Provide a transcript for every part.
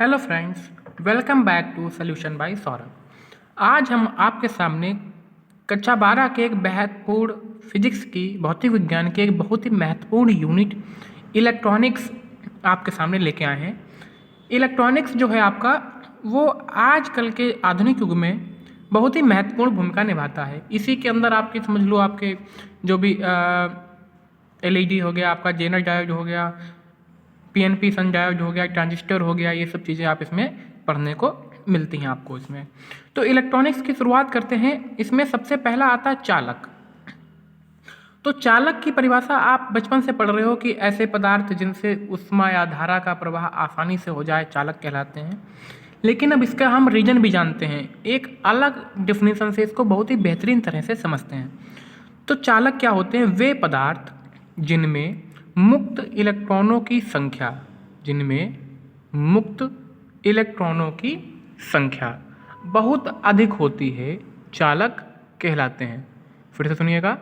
Hello friends, welcome back to solution by Saurabh. आज हम आपके सामने कक्षा 12 के एक महत्वपूर्ण फिजिक्स की भौतिक विज्ञान के एक बहुत ही महत्वपूर्ण यूनिट इलेक्ट्रॉनिक्स आपके सामने लेके आए हैं। इलेक्ट्रॉनिक्स जो है आपका वो आजकल के आधुनिक युग में बहुत ही महत्वपूर्ण भूमिका निभाता है। इसी के अंदर आपकी समझ लो आपके जो भी एलईडी हो गया, आपका जेनर डायोड हो गया, पीएनपी सन डायोड हो गया, ट्रांजिस्टर हो गया, ये सब चीज़ें आप इसमें पढ़ने को मिलती हैं आपको इसमें। तो इलेक्ट्रॉनिक्स की शुरुआत करते हैं। इसमें सबसे पहला आता है चालक। तो चालक की परिभाषा आप बचपन से पढ़ रहे हो कि ऐसे पदार्थ जिनसे ऊष्मा या धारा का प्रवाह आसानी से हो जाए चालक कहलाते हैं। लेकिन अब इसका हम रीजन भी जानते हैं, एक अलग डिफिनीशन से इसको बहुत ही बेहतरीन तरह से समझते हैं। तो चालक क्या होते हैं? वे पदार्थ जिनमें मुक्त इलेक्ट्रॉनों की संख्या बहुत अधिक होती है चालक कहलाते हैं। फिर से सुनिएगा,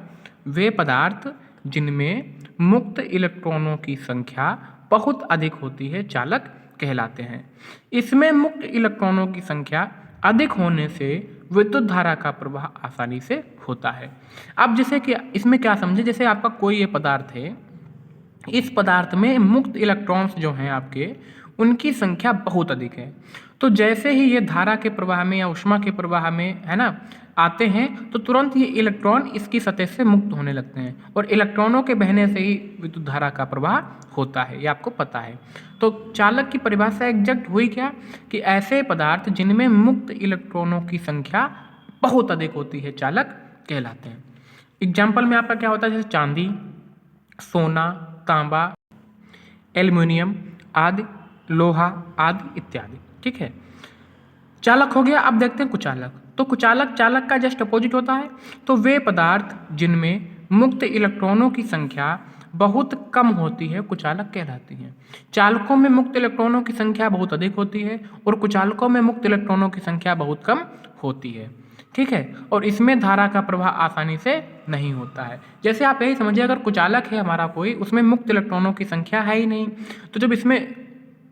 वे पदार्थ जिनमें मुक्त इलेक्ट्रॉनों की संख्या बहुत अधिक होती है चालक कहलाते हैं। इसमें मुक्त इलेक्ट्रॉनों की संख्या अधिक होने से विद्युत धारा का प्रवाह आसानी से होता है। अब जैसे कि इसमें क्या समझे, जैसे आपका कोई ये पदार्थ है, इस पदार्थ में मुक्त इलेक्ट्रॉन्स जो हैं आपके, उनकी संख्या बहुत अधिक है। तो जैसे ही ये धारा के प्रवाह में या ऊष्मा के प्रवाह में है ना आते हैं, तो तुरंत ये इलेक्ट्रॉन इसकी सतह से मुक्त होने लगते हैं और इलेक्ट्रॉनों के बहने से ही विद्युत धारा का प्रवाह होता है, ये आपको पता है। तो चालक की परिभाषा एग्जैक्ट हुई क्या कि ऐसे पदार्थ जिनमें मुक्त इलेक्ट्रॉनों की संख्या बहुत अधिक होती है चालक कहलाते हैं। एग्जाम्पल में आपका क्या होता है, जैसे चांदी, सोना, तांबा, एल्युमिनियम आदि, लोहा आदि इत्यादि। ठीक है, चालक हो गया। अब देखते हैं कुचालक। तो कुचालक चालक का जस्ट अपोजिट होता है। तो वे पदार्थ जिनमें मुक्त इलेक्ट्रॉनों की संख्या बहुत कम होती है कुचालक कहलाती हैं। चालकों में मुक्त इलेक्ट्रॉनों की संख्या बहुत अधिक होती है और कुचालकों में मुक्त इलेक्ट्रॉनों की संख्या बहुत कम होती है। ठीक है, और इसमें धारा का प्रवाह आसानी से नहीं होता है। जैसे आप यही समझिए, अगर कुचालक है हमारा कोई, उसमें मुक्त इलेक्ट्रॉनों की संख्या है ही नहीं, तो जब इसमें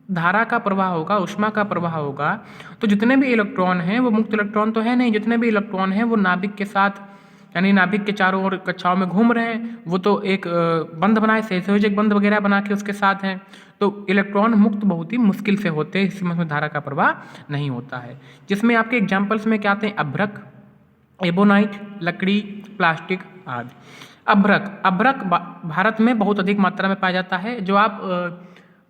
धारा का प्रवाह होगा, ऊष्मा का प्रवाह होगा, तो जितने भी इलेक्ट्रॉन हैं वो मुक्त इलेक्ट्रॉन तो है नहीं, जितने भी इलेक्ट्रॉन हैं वो नाभिक के साथ यानी नाभिक के चारों ओर कक्षाओं में घूम रहे हैं। वो तो एक बंध बनाए, सहसंयोजक बंध वगैरह बना के उसके साथ हैं। तो इलेक्ट्रॉन मुक्त बहुत ही मुश्किल से होते हैं, इसमें धारा का प्रवाह नहीं होता है। जिसमें आपके एग्जाम्पल्स में क्या आते हैं? अभ्रक, एबोनाइट, लकड़ी, प्लास्टिक आदि। अभ्रक भारत में बहुत अधिक मात्रा में पाया जाता है। जो आप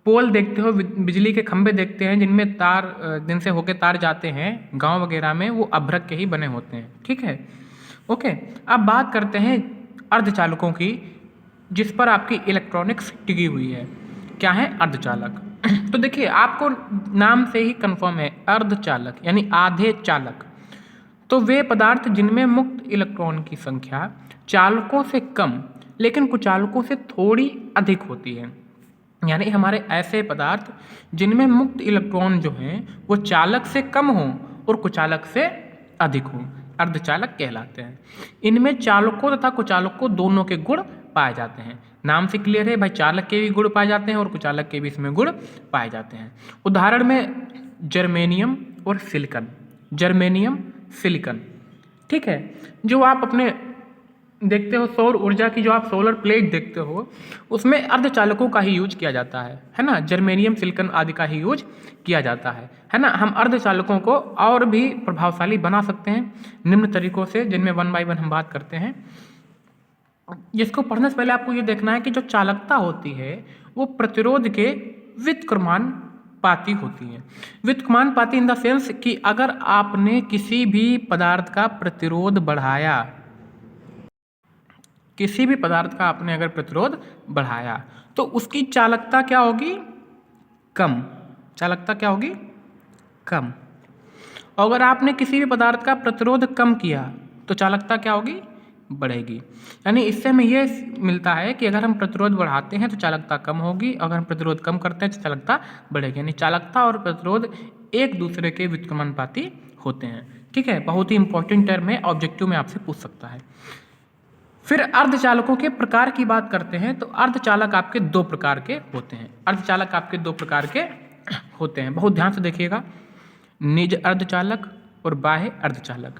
पोल देखते हो, बिजली के खंभे देखते हैं जिनमें तार दिन से होके तार जाते हैं गांव वगैरह में, वो अभ्रक के ही बने होते हैं। ठीक है, ओके। अब बात करते हैं अर्धचालकों की, जिस पर आपकी इलेक्ट्रॉनिक्स टिकी हुई है। क्या है? अर्धचालक। तो देखिए, आपको नाम से ही कंफर्म है, अर्धचालक यानी आधे चालक। तो वे पदार्थ जिनमें मुक्त इलेक्ट्रॉन की संख्या चालकों से कम लेकिन कुचालकों से थोड़ी अधिक होती है। यानी हमारे ऐसे पदार्थ जिनमें मुक्त इलेक्ट्रॉन जो हैं वो चालक से कम हों और कुचालक से अधिक हों, अर्धचालक कहलाते हैं। इनमें चालकों तथा कुचालकों दोनों के गुण पाए जाते हैं। नाम से क्लियर है भाई, चालक के भी गुण पाए जाते हैं और कुचालक के भी इसमें गुण पाए जाते हैं। उदाहरण में जर्मेनियम और सिलिकॉन। Germanium, silicon. ठीक है, जो आप अपने देखते हो सौर ऊर्जा की, जो आप सोलर प्लेट देखते हो, उसमें अर्धचालकों का ही यूज किया जाता है ना। जर्मेनियम, सिलिकॉन आदि का ही यूज किया जाता है ना। हम अर्धचालकों को और भी प्रभावशाली बना सकते हैं निम्न तरीकों से, जिनमें 1 बाय 1 हम बात करते हैं। जिसको पढ़ने से पहले आपको ये देखना है कि जो चालकता होती है वो प्रतिरोध के व्युत्क्रमानुपाती होती है। व्युत्क्रमानुपाती इन द सेंस कि अगर आपने किसी भी पदार्थ का प्रतिरोध बढ़ाया, किसी भी पदार्थ का आपने अगर प्रतिरोध बढ़ाया, तो उसकी चालकता क्या होगी? कम। चालकता क्या होगी? कम। अगर आपने किसी भी पदार्थ का प्रतिरोध कम किया तो चालकता क्या होगी? बढ़ेगी। यानी इससे हमें ये मिलता है कि अगर हम प्रतिरोध बढ़ाते हैं तो चालकता कम होगी, अगर हम प्रतिरोध कम करते हैं तो चालकता बढ़ेगी। यानी चालकता और प्रतिरोध एक दूसरे के व्युत्क्रमानुपाती होते हैं। ठीक है, बहुत ही इंपॉर्टेंट टर्म है, ऑब्जेक्टिव में आपसे पूछ सकता है। फिर अर्धचालकों के प्रकार की बात करते हैं। तो अर्धचालक आपके दो प्रकार के होते हैं। अर्धचालक आपके दो प्रकार के होते हैं। बहुत ध्यान से देखिएगा, निज अर्धचालक और बाह्य अर्धचालक।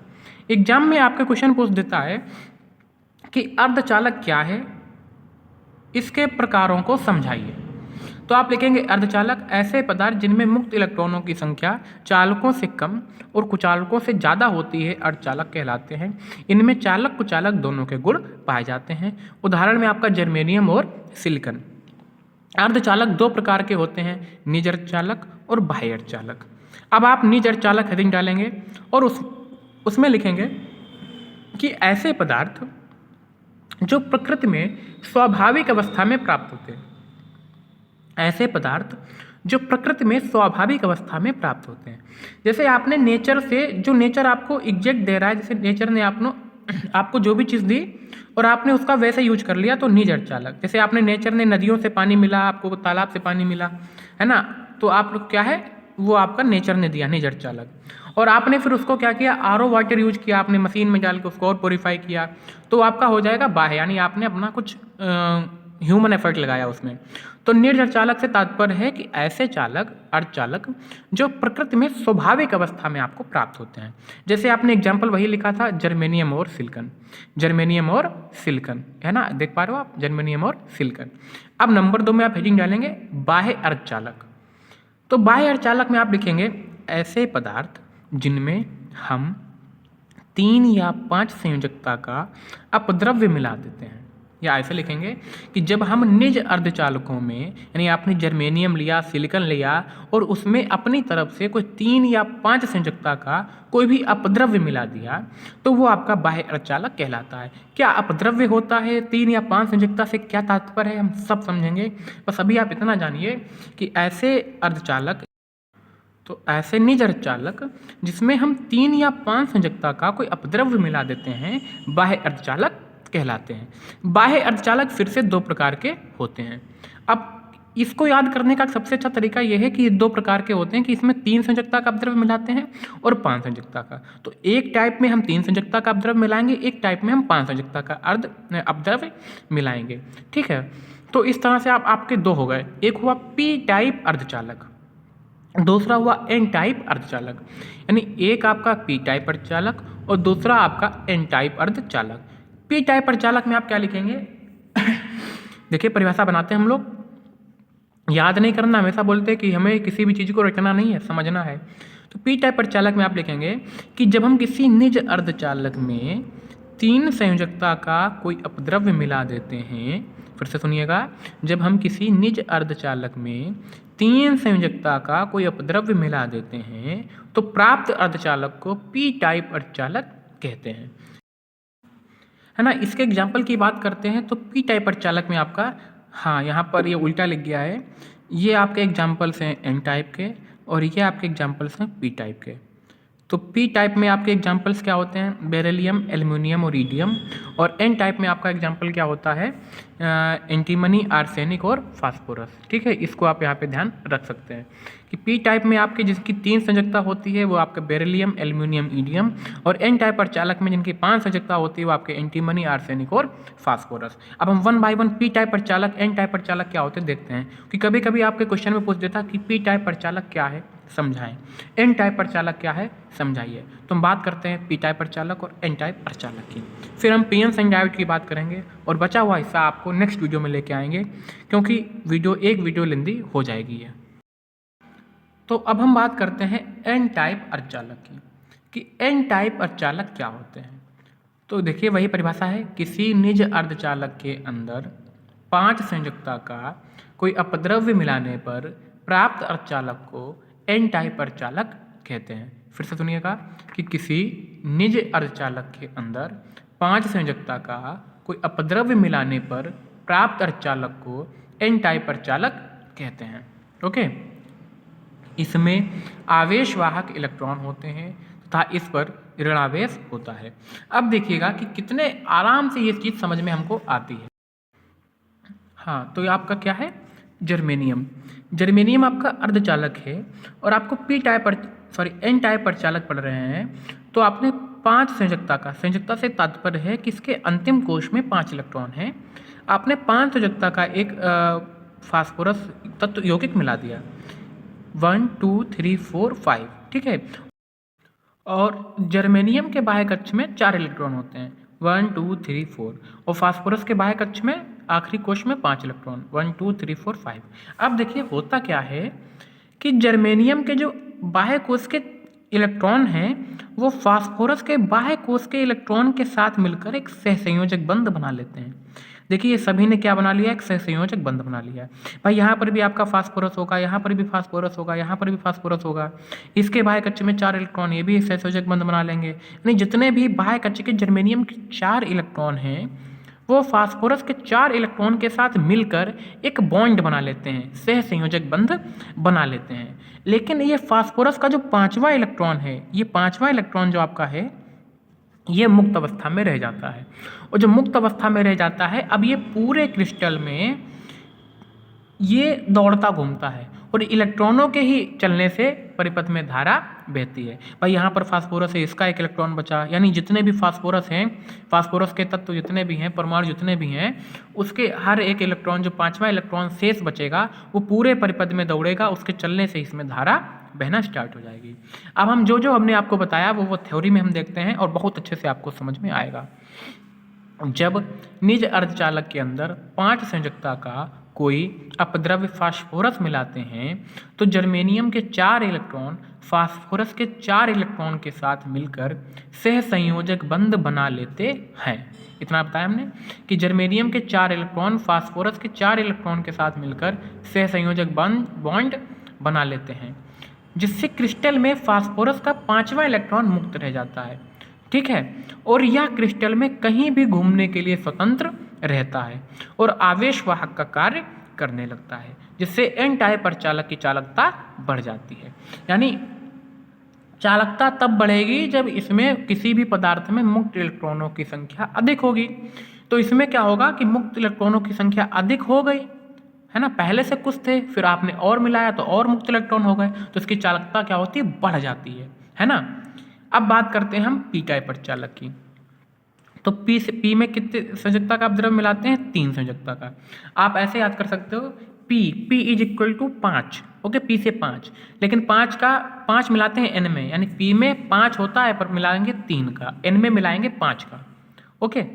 एग्जाम में आपके क्वेश्चन पूछ देता है कि अर्धचालक क्या है, इसके प्रकारों को समझाइए। तो आप लिखेंगे अर्धचालक ऐसे पदार्थ जिनमें मुक्त इलेक्ट्रॉनों की संख्या चालकों से कम और कुचालकों से ज़्यादा होती है, अर्धचालक कहलाते हैं। इनमें चालक कुचालक दोनों के गुण पाए जाते हैं। उदाहरण में आपका जर्मेनियम और सिलिकॉन। अर्धचालक दो प्रकार के होते हैं, निज अर्धचालक और बाह्य अर्धचालक। अब आप निज अर्धचालक हेडिंग डालेंगे और उसमें लिखेंगे कि ऐसे पदार्थ जो प्रकृति में स्वाभाविक अवस्था में प्राप्त होते हैं, ऐसे पदार्थ जो प्रकृति में स्वाभाविक अवस्था में प्राप्त होते हैं। जैसे आपने नेचर से, जो नेचर आपको एग्जैक्ट दे रहा है, जैसे नेचर ने आपको जो भी चीज़ दी और आपने उसका वैसे यूज कर लिया, तो निज अर्धचालक। जैसे आपने नेचर ने नदियों से पानी मिला, आपको तालाब से पानी मिला, है ना, तो आप लोग क्या है, वो आपका नेचर ने दिया, निज अर्धचालक। और आपने फिर उसको क्या किया, आरओ वाटर यूज किया, आपने मशीन में डाल के उसको और प्योरीफाई किया, तो आपका हो जाएगा बाह्य, यानी आपने अपना कुछ ह्यूमन एफर्ट लगाया उसमें। तो निज अर्धचालक से तात्पर्य है कि ऐसे चालक, अर्धचालक जो प्रकृति में स्वाभाविक अवस्था में आपको प्राप्त होते हैं। जैसे आपने एग्जाम्पल वही लिखा था, जर्मेनियम और सिलिकॉन, जर्मेनियम और सिलिकॉन, है ना, देख पा रहे हो आप, जर्मेनियम और सिलिकॉन। अब नंबर 2 में आप हेडिंग डालेंगे बाह्य अर्धचालक। तो बाह्य अर्धचालक में आप लिखेंगे ऐसे पदार्थ जिनमें हम 3 या 5 संयोजकता का अपद्रव्य मिला देते हैं, या ऐसे लिखेंगे कि जब हम निज अर्धचालकों में, यानी आपने जर्मेनियम लिया, सिलिकॉन लिया और उसमें अपनी तरफ से कोई 3 या 5 संयोजकता का कोई भी अपद्रव्य मिला दिया, तो वो आपका बाह्य अर्धचालक कहलाता है। क्या अपद्रव्य होता है, 3 या 5 संयोजकता से क्या तात्पर्य है, हम सब समझेंगे। बस अभी आप इतना जानिए कि ऐसे अर्धचालक, तो ऐसे निज अर्धचालक जिसमें हम 3 या 5 संयोजकता का कोई अपद्रव्य मिला देते हैं, बाह्य अर्धचालक कहलाते हैं। बाह्य अर्धचालक फिर से 2 प्रकार के होते हैं। अब इसको याद करने का सबसे अच्छा तरीका यह है कि ये 2 प्रकार के होते हैं कि इसमें 3 संयोजकता का अपद्रव्य मिलाते हैं और 5 संयोजकता का। तो एक टाइप में हम 3 संयोजकता का अपद्रव्य मिलाएंगे, एक टाइप में हम 5 संयोजकता का अपद्रव्य मिलाएंगे, ठीक है। तो इस तरह से आपके 2 हो गए, एक हुआ पी टाइप अर्धचालक, दूसरा हुआ एन टाइप अर्धचालक। यानी एक आपका पी टाइप अर्धचालक और दूसरा आपका एन टाइप अर्धचालक। पी टाइप अर्धचालक में आप क्या लिखेंगे देखिए, परिभाषा बनाते हैं हम लोग, याद नहीं करना, हमेशा बोलते हैं कि हमें किसी भी चीज़ को रटना नहीं है, समझना है। तो पी टाइप अर्धचालक में आप लिखेंगे कि जब हम किसी निज अर्धचालक में 3 संयोजकता का कोई अपद्रव्य मिला देते हैं, फिर से सुनिएगा, जब हम किसी निज अर्धचालक में 3 संयोजकता का कोई अपद्रव्य मिला देते हैं, तो प्राप्त अर्धचालक को पी टाइप अर्धचालक कहते हैं, है ना। इसके एग्जाम्पल की बात करते हैं तो पी टाइप अर्धचालक में आपका, हाँ यहाँ पर ये उल्टा लिख गया है, ये आपके एग्जाम्पल्स हैं एन टाइप के और ये आपके एग्जाम्पल्स हैं पी टाइप के। तो पी टाइप में आपके एग्जाम्पल्स क्या होते हैं, बेरिलियम, एल्युमिनियम और ईडियम। और एन टाइप में आपका एग्जाम्पल क्या होता है, एंटीमनी, आर्सेनिक और फास्फोरस, ठीक है। इसको आप यहाँ पे ध्यान रख सकते हैं कि पी टाइप में आपकी जिसकी 3 संयोजकता होती है वो आपके बेरिलियम, एल्युमिनियम, ईडियम, और एन टाइप अर्धचालक में जिनकी 5 संयोजकता होती है वो आपके एंटीमनी, आर्सेनिक और फास्फोरस। अब हम 1 बाय 1 पी टाइप अर्धचालक, एन टाइप अर्धचालक क्या होते हैं देखते हैं, कि कभी कभी आपके क्वेश्चन में पूछ देता कि पी टाइप अर्धचालक क्या है, समझाएं, एन टाइप अर्धचालक क्या है, समझाइए। तो हम बात करते हैं पी टाइप अर्धचालक और एन टाइप अर्धचालक की, फिर हम पीएन एंड डायोड की बात करेंगे और बचा हुआ हिस्सा आपको नेक्स्ट वीडियो में लेके आएंगे, क्योंकि एक वीडियो लेंदी हो जाएगी ये। तो अब हम बात करते हैं एन टाइप अर्धचालक की, कि एन टाइप अर्धचालक क्या होते हैं। तो देखिए वही परिभाषा है, किसी निज अर्धचालक के अंदर 5 संयोजकता का कोई अपद्रव्य मिलाने पर प्राप्त अर्धचालक को एन टाइप अर्धचालक कहते हैं। फिर से सुनिएगा कि किसी निज अर्धचालक के अंदर 5 संयोजकता का कोई अपद्रव्य मिलाने पर प्राप्त अर्धचालक को एन टाइप अर्धचालक कहते हैं, ओके। इसमें आवेशवाहक इलेक्ट्रॉन होते हैं तथा इस पर ऋणावेश होता है। अब देखिएगा कि कितने आराम से ये चीज़ समझ में हमको आती है। हाँ, तो ये आपका क्या है, जर्मेनियम। जर्मेनियम आपका अर्धचालक है और आपको एन टाइप अर्धचालक पढ़ रहे हैं, तो आपने 5 संयोजकता का, संयोजकता से तात्पर्य है कि इसके अंतिम कोश में 5 इलेक्ट्रॉन हैं, आपने 5 संयोजकता का एक फास्फोरस तत्व यौगिक मिला दिया। 1 2 3 4 5, ठीक है। और जर्मेनियम के बाह्य कक्ष में 4 इलेक्ट्रॉन होते हैं, 1 2 3 4, और फास्फोरस के बाह्य कक्ष में आखिरी कोश में 5 इलेक्ट्रॉन, 1 2 3 4 5। अब देखिए होता क्या है कि जर्मेनियम के जो बाह्य कोश के इलेक्ट्रॉन हैं वो फास्फोरस के बाह्य कोश के इलेक्ट्रॉन के साथ मिलकर एक सहसंयोजक बंध बना लेते हैं। देखिए ये सभी ने क्या बना लिया, एक सहसंयोजक बंध बना लिया है। भाई यहाँ पर भी आपका फास्फोरस होगा, यहाँ पर भी फास्फोरस होगा, यहाँ पर भी फास्फोरस होगा। इसके बाह्य कक्ष में 4 इलेक्ट्रॉन, ये भी एक सहसंयोजक बंध बना लेंगे। यानी जितने भी बाह्य कक्ष के जर्मेनियम के 4 इलेक्ट्रॉन हैं वो फास्फोरस के 4 इलेक्ट्रॉन के साथ मिलकर एक बॉन्ड बना लेते हैं, सहसंयोजक बंध बना लेते हैं। लेकिन ये फास्फोरस का जो 5वां इलेक्ट्रॉन है, ये 5वां इलेक्ट्रॉन जो आपका है ये मुक्त अवस्था में रह जाता है। और जो मुक्त अवस्था में रह जाता है, अब ये पूरे क्रिस्टल में ये दौड़ता घूमता है और इलेक्ट्रॉनों के ही चलने से परिपथ में धारा बहती है। भाई यहाँ पर फास्फोरस है, इसका एक इलेक्ट्रॉन बचा, यानी जितने भी फास्फोरस हैं, फास्फोरस के तत्व जितने भी हैं, परमाणु जितने भी हैं, उसके हर एक इलेक्ट्रॉन, जो 5वां इलेक्ट्रॉन शेष बचेगा वो पूरे परिपथ में दौड़ेगा, उसके चलने से इसमें धारा बहना स्टार्ट हो जाएगी। अब हम जो हमने आपको बताया वो थ्योरी में हम देखते हैं और बहुत अच्छे से आपको समझ में आएगा। जब निज अर्धचालक के अंदर 5 संयोजकता का कोई अपद्रव्य फास्फोरस मिलाते हैं तो जर्मेनियम के 4 इलेक्ट्रॉन फास्फोरस के 4 इलेक्ट्रॉन के साथ मिलकर सहसंयोजक बंध बना लेते हैं। इतना बताया हमने कि जर्मेनियम के 4 इलेक्ट्रॉन फास्फोरस के 4 इलेक्ट्रॉन के साथ मिलकर सहसंयोजक बॉन्ड बना लेते हैं, जिससे क्रिस्टल में फास्फोरस का 5वां इलेक्ट्रॉन मुक्त रह जाता है, ठीक है। और यह क्रिस्टल में कहीं भी घूमने के लिए स्वतंत्र रहता है और आवेश वाहक का कार्य करने लगता है, जिससे एन टाइप अर्धचालक की चालकता बढ़ जाती है। यानी चालकता तब बढ़ेगी जब इसमें किसी भी पदार्थ में मुक्त इलेक्ट्रॉनों की संख्या अधिक होगी। तो इसमें क्या होगा कि मुक्त इलेक्ट्रॉनों की संख्या अधिक हो गई, है ना, पहले से कुछ थे, फिर आपने और मिलाया तो और मुक्त इलेक्ट्रॉन हो गए, तो इसकी चालकता क्या होती है, बढ़ जाती है ना। अब बात करते हैं हम पी टाइप अर्धचालक की। तो पी में कितने संयोजकता का अपद्रव्य मिलाते हैं, 3 संयोजकता का। आप ऐसे याद कर सकते हो, P is equal to 5, okay, P से 5, लेकिन 5 मिलाते हैं एन में, यानी पी में 5 होता है पर मिलाएंगे 3 का, एन में मिलाएंगे 5 का, ओके।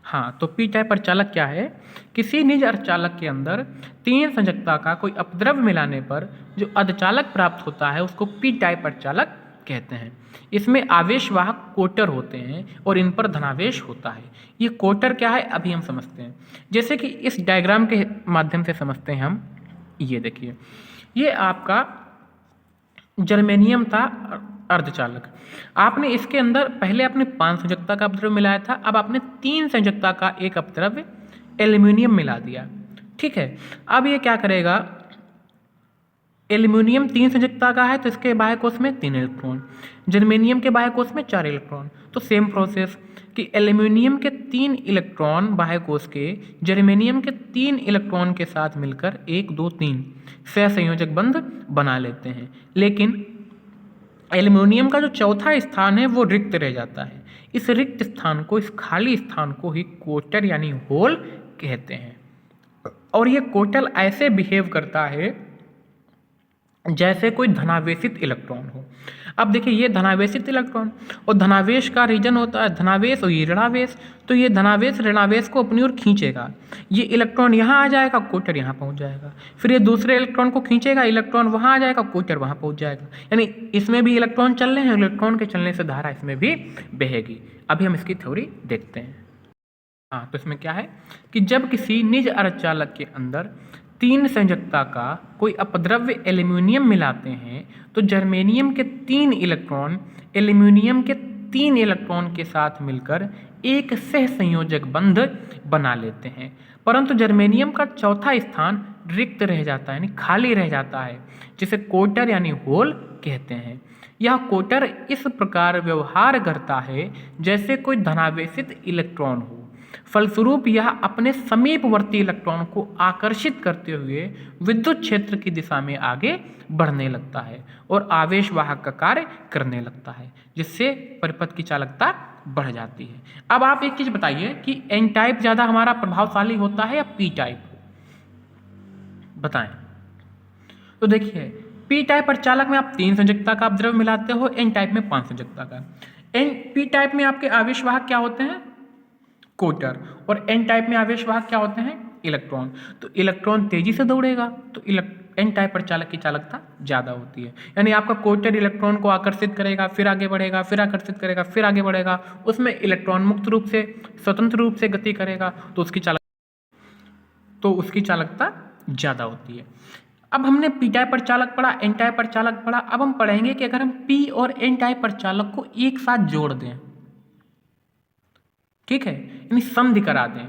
हाँ, तो पी टाइप अर्धचालक क्या है, किसी निज अर्धचालक के अंदर 3 संयोजकता का कोई अपद्रव्य मिलाने पर जो अर्धचालक प्राप्त होता है उसको पी टाइप अर्धचालक कहते हैं। इसमें आवेश वाहक कोटर होते हैं और इन पर धनावेश होता है। ये कोटर क्या है अभी हम समझते हैं, जैसे कि इस डायग्राम के माध्यम से समझते हैं हम। ये देखिए, ये आपका जर्मेनियम था अर्धचालक, आपने इसके अंदर पहले आपने 5 संयोजकता का अपद्रव्य मिलाया था, अब आपने 3 संयोजकता का एक अपद्रव्य एल्यूमिनियम मिला दिया, ठीक है। अब ये क्या करेगा, एल्यूमिनियम 3 संयोजकता का है तो इसके बाह्य कोश में 3 इलेक्ट्रॉन, जर्मेनियम के बाह्य कोश में 4 इलेक्ट्रॉन। तो सेम प्रोसेस कि एल्यूमिनियम के 3 इलेक्ट्रॉन बाह्य कोश के जर्मेनियम के 3 इलेक्ट्रॉन के साथ मिलकर 1 2 3 सहसंयोजक बंध बना लेते हैं, लेकिन एल्यूमिनियम का जो चौथा स्थान है वो रिक्त रह जाता है। इस रिक्त स्थान को, इस खाली स्थान को ही कोटर यानी होल कहते हैं। और ये कोटर ऐसे बिहेव करता है जैसे कोई धनावेशित इलेक्ट्रॉन हो। अब देखिए, ये धनावेशित इलेक्ट्रॉन, और धनावेश का रीजन होता है धनावेश और ये ऋणावेश, तो ये धनावेश ऋणावेश को अपनी ओर खींचेगा। ये इलेक्ट्रॉन यहाँ आ जाएगा, कोटर यहाँ पहुँच जाएगा, फिर ये दूसरे इलेक्ट्रॉन को खींचेगा, इलेक्ट्रॉन वहाँ आ जाएगा, कोटर वहाँ पहुँच जाएगा। यानी इसमें भी इलेक्ट्रॉन चल रहे हैं, इलेक्ट्रॉन के चलने से धारा इसमें भी बहेगी। अभी हम इसकी थ्योरी देखते हैं। हाँ, तो इसमें क्या है कि जब किसी निज अर्धचालक के अंदर 3 संयोजकता का कोई अपद्रव्य एल्यूमिनियम मिलाते हैं तो जर्मेनियम के 3 इलेक्ट्रॉन एल्यूमिनियम के 3 इलेक्ट्रॉन के साथ मिलकर एक सहसंयोजक बंध बना लेते हैं, परंतु जर्मेनियम का चौथा स्थान रिक्त रह जाता है, यानी खाली रह जाता है, जिसे कोटर यानी होल कहते हैं। यह कोटर इस प्रकार व्यवहार करता है जैसे कोई धनावेशित इलेक्ट्रॉन हो। फलस्वरूप यह अपने समीपवर्ती इलेक्ट्रॉन को आकर्षित करते हुए विद्युत क्षेत्र की दिशा में आगे बढ़ने लगता है और आवेश वाहक का कार्य करने लगता है, जिससे परिपथ की चालकता बढ़ जाती है। अब आप एक चीज बताइए कि एन टाइप ज़्यादा हमारा प्रभावशाली होता है या पी टाइप, बताएं। तो देखिए पी टाइप अर्धचालक में आप 3 संयोजकता का द्रव्य मिलाते हो, एन टाइप में 5 संयोजकता का। एन पी टाइप में आपके आवेश वाहक क्या होते हैं? कोटर। और एन टाइप में आवेश वाहक क्या होते हैं? इलेक्ट्रॉन। तो इलेक्ट्रॉन तेजी से दौड़ेगा तो एन टाइप प्रचालक की चालकता ज़्यादा होती है। यानी आपका कोटर इलेक्ट्रॉन को आकर्षित करेगा, फिर आगे बढ़ेगा, फिर आकर्षित करेगा, फिर आगे बढ़ेगा, उसमें इलेक्ट्रॉन मुक्त रूप से स्वतंत्र रूप से गति करेगा तो उसकी चालकता ज़्यादा होती है। अब हमने पी टाइप प्रचालक पढ़ा, एन टाइप प्रचालक पढ़ा। अब हम पढ़ेंगे कि अगर हम पी और एन टाइप प्रचालक को एक साथ जोड़ दें, ठीक है, यानी संधि करा दें,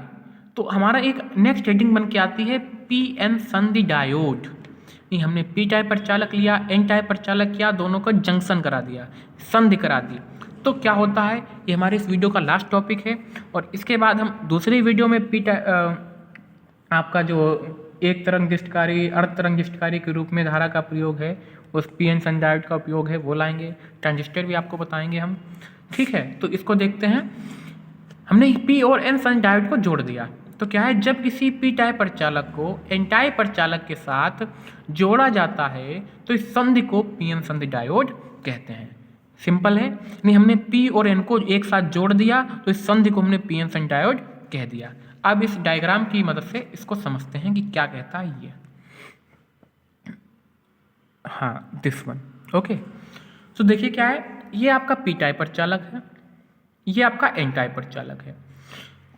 तो हमारा एक नेक्स्ट हेडिंग बन के आती है पी एन संधि डायोड। नहीं, हमने पी टाइप प्रचालक लिया, एन टाइप प्रचालक किया, दोनों को जंक्शन करा दिया, संधि करा दी, तो क्या होता है? ये हमारे इस वीडियो का लास्ट टॉपिक है। और इसके बाद हम दूसरी वीडियो में आपका जो एक तरंगिष्टकारी अर्ध तरंगिष्टकारी के रूप में धारा का प्रयोग है, उस पी एन संधि डायोड का उपयोग है, वो लाएंगे। ट्रांजिस्टर भी आपको बताएंगे हम, ठीक है। तो इसको देखते हैं। हमने पी और एन संधि डायोड को जोड़ दिया, तो क्या है, जब किसी पी टाइप प्रचालक को एन टाइप प्रचालक के साथ जोड़ा जाता है तो इस संधि को पी एन संधि डायोड कहते हैं। सिंपल है, नहीं, हमने पी और एन को एक साथ जोड़ दिया तो इस संधि को हमने पी एन संधि डायोड कह दिया। अब इस डायग्राम की मदद से इसको समझते हैं कि क्या कहता है ये। हाँ, दिस वन, ओके। तो देखिए क्या है, ये आपका पी टाइप प्रचालक है, ये आपका एन टाइप प्रचालक है।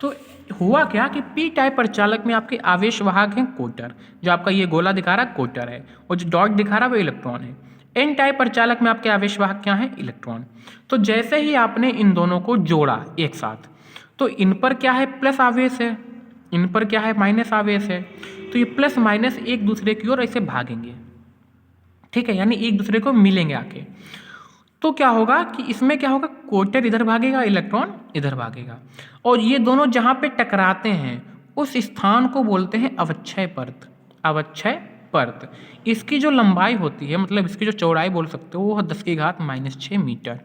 तो हुआ क्या कि पी टाइप प्रचालक में आपके आवेश वाहक हैं कोटर, जो आपका ये गोला दिखा रहा है कोटर है, और जो डॉट दिखा रहा है वो इलेक्ट्रॉन है। एन टाइप प्रचालक में आपके आवेश वाहक क्या हैं? इलेक्ट्रॉन। तो जैसे ही आपने इन दोनों को जोड़ा एक साथ, तो इन पर क्या है? प्लस आवेश है, इन पर क्या है? माइनस आवेश है। तो ये प्लस माइनस एक दूसरे की ओर ऐसे भागेंगे, ठीक है, यानी एक दूसरे को मिलेंगे आके। तो क्या होगा कि इसमें क्या होगा? कोटर इधर भागेगा, इलेक्ट्रॉन इधर भागेगा, और ये दोनों जहाँ पे टकराते हैं उस स्थान को बोलते हैं अवक्षय परत। अवक्षय परत, इसकी जो लंबाई होती है, मतलब इसकी जो चौड़ाई बोल सकते हो, वो 10⁻⁶ मीटर।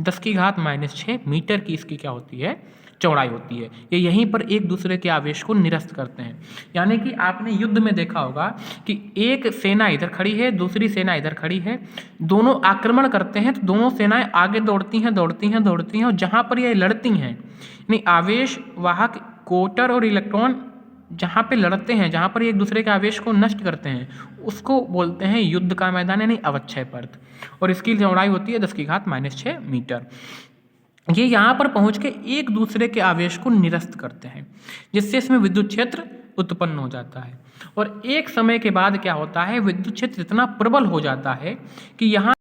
10⁻⁶ मीटर की इसकी क्या होती है? चौड़ाई होती है। ये यहीं पर एक दूसरे के आवेश को निरस्त करते हैं। यानी कि आपने युद्ध में देखा होगा कि एक सेना इधर खड़ी है, दूसरी सेना इधर खड़ी है, दोनों आक्रमण करते हैं, तो दोनों सेनाएं आगे दौड़ती हैं, और जहाँ पर ये लड़ती हैं, यानी आवेश वाहक कोटर और इलेक्ट्रॉन जहाँ पे लड़ते हैं, जहाँ पर एक दूसरे के आवेश को नष्ट करते हैं, उसको बोलते हैं युद्ध का मैदान, यानी अवक्षय परत। और इसकी चौड़ाई होती है 10⁻⁶ मीटर। ये यहाँ पर पहुँच के एक दूसरे के आवेश को निरस्त करते हैं, जिससे इसमें विद्युत क्षेत्र उत्पन्न हो जाता है। और एक समय के बाद क्या होता है? विद्युत क्षेत्र इतना प्रबल हो जाता है कि यहाँ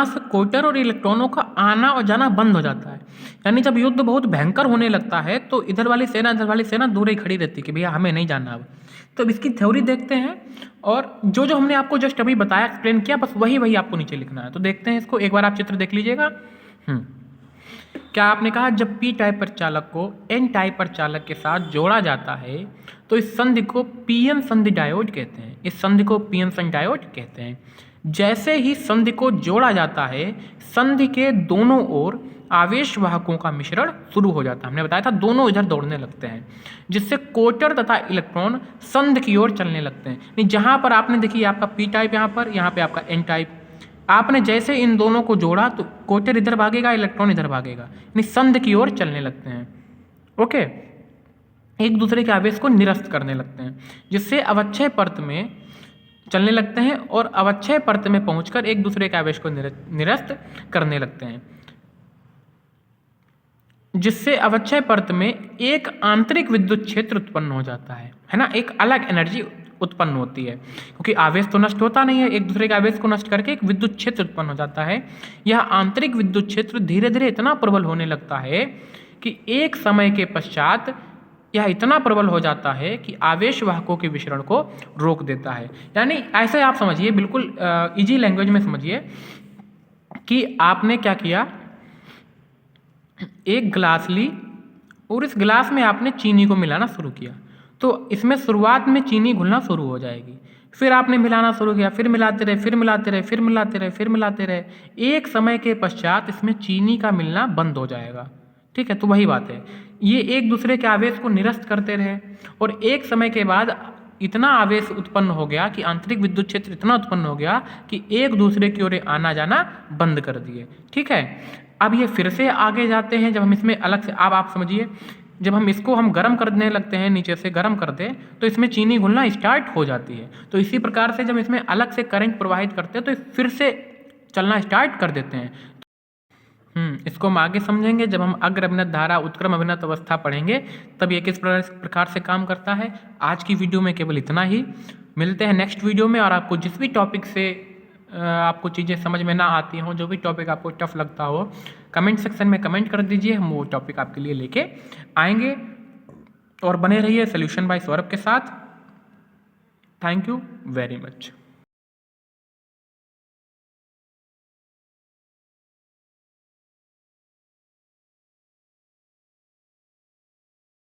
से कोटर और इलेक्ट्रॉनों का आना और जाना बंद हो जाता है। यानी जब युद्ध बहुत भयंकर होने लगता है तो इधर वाली सेना दूर ही खड़ी रहती है कि भैया हमें नहीं जाना अब। तो अब इसकी थ्योरी देखते हैं, और जो हमने आपको जस्ट अभी बताया, एक्सप्लेन किया, बस वही आपको नीचे लिखना है। तो देखते हैं इसको, एक बार आप चित्र देख लीजिएगा। क्या आपने कहा, जब पी टाइप प्रचालक को एन टाइप प्रचालक के साथ जोड़ा जाता है तो इस संधि को पी एन संधि डायोड कहते हैं। इस संधि को पी एन संधि डायोड कहते हैं। जैसे ही संधि को जोड़ा जाता है, संधि के दोनों ओर आवेश वाहकों का मिश्रण शुरू हो जाता है। हमने बताया था दोनों इधर दौड़ने लगते हैं, जिससे कोटर तथा इलेक्ट्रॉन संधि की ओर चलने लगते हैं। जहाँ पर आपने देखिए आपका पी टाइप यहाँ पे आपका एन टाइप, आपने जैसे इन दोनों को जोड़ा तो कोटर इधर भागेगा, इलेक्ट्रॉन इधर भागेगा, यानी संधि की ओर चलने लगते हैं। ओके, एक दूसरे के आवेश को निरस्त करने लगते हैं, जिससे अवक्षय परत में चलने लगते हैं, और अवक्षय परत में पहुंचकर एक दूसरे के आवेश को निरस्त करने लगते हैं, जिससे अवक्षय परत में एक आंतरिक विद्युत क्षेत्र उत्पन्न हो जाता है ना, एक अलग एनर्जी उत्पन्न होती है, क्योंकि आवेश तो नष्ट होता नहीं है, एक दूसरे के आवेश को नष्ट करके एक विद्युत क्षेत्र उत्पन्न हो जाता है। यह आंतरिक विद्युत क्षेत्र धीरे धीरे इतना प्रबल होने लगता है कि एक समय के पश्चात यह इतना प्रबल हो जाता है कि आवेश वाहकों के विसरण को रोक देता है। यानी ऐसे आप समझिए, बिल्कुल इजी लैंग्वेज में समझिए कि आपने क्या किया, एक गिलास ली और इस गिलास में आपने चीनी को मिलाना शुरू किया, तो इसमें शुरुआत में चीनी घुलना शुरू हो जाएगी, फिर आपने मिलाना शुरू किया, फिर मिलाते रहे, फिर मिलाते रहे, फिर मिलाते रहे, फिर मिलाते रहे, एक समय के पश्चात इसमें चीनी का मिलना बंद हो जाएगा। ठीक है, तो वही बात है, ये एक दूसरे के आवेश को निरस्त करते रहे, और एक समय के बाद इतना आवेश उत्पन्न हो गया कि आंतरिक विद्युत क्षेत्र इतना उत्पन्न हो गया कि एक दूसरे की ओर आना जाना बंद कर दिए। ठीक है, अब ये फिर से आगे जाते हैं। जब हम इसमें अलग से, अब आप समझिए, जब हम इसको गर्म करने लगते हैं, नीचे से गर्म कर दे तो इसमें चीनी घुलना स्टार्ट हो जाती है। तो इसी प्रकार से जब इसमें अलग से करंट प्रवाहित करते हैं तो फिर से चलना स्टार्ट कर देते हैं। इसको हम आगे समझेंगे जब हम अग्र अभिनत धारा उत्क्रम अभिनत अवस्था पढ़ेंगे, तब ये किस प्रकार से काम करता है। आज की वीडियो में केवल इतना ही। मिलते हैं नेक्स्ट वीडियो में। और आपको जिस भी टॉपिक से आपको चीज़ें समझ में ना आती हों, जो भी टॉपिक आपको टफ लगता हो, कमेंट सेक्शन में कमेंट कर दीजिए, हम वो टॉपिक आपके लिए लेके आएंगे। और बने रहिए सॉल्यूशन बाय सौरभ के साथ। Thank you very much.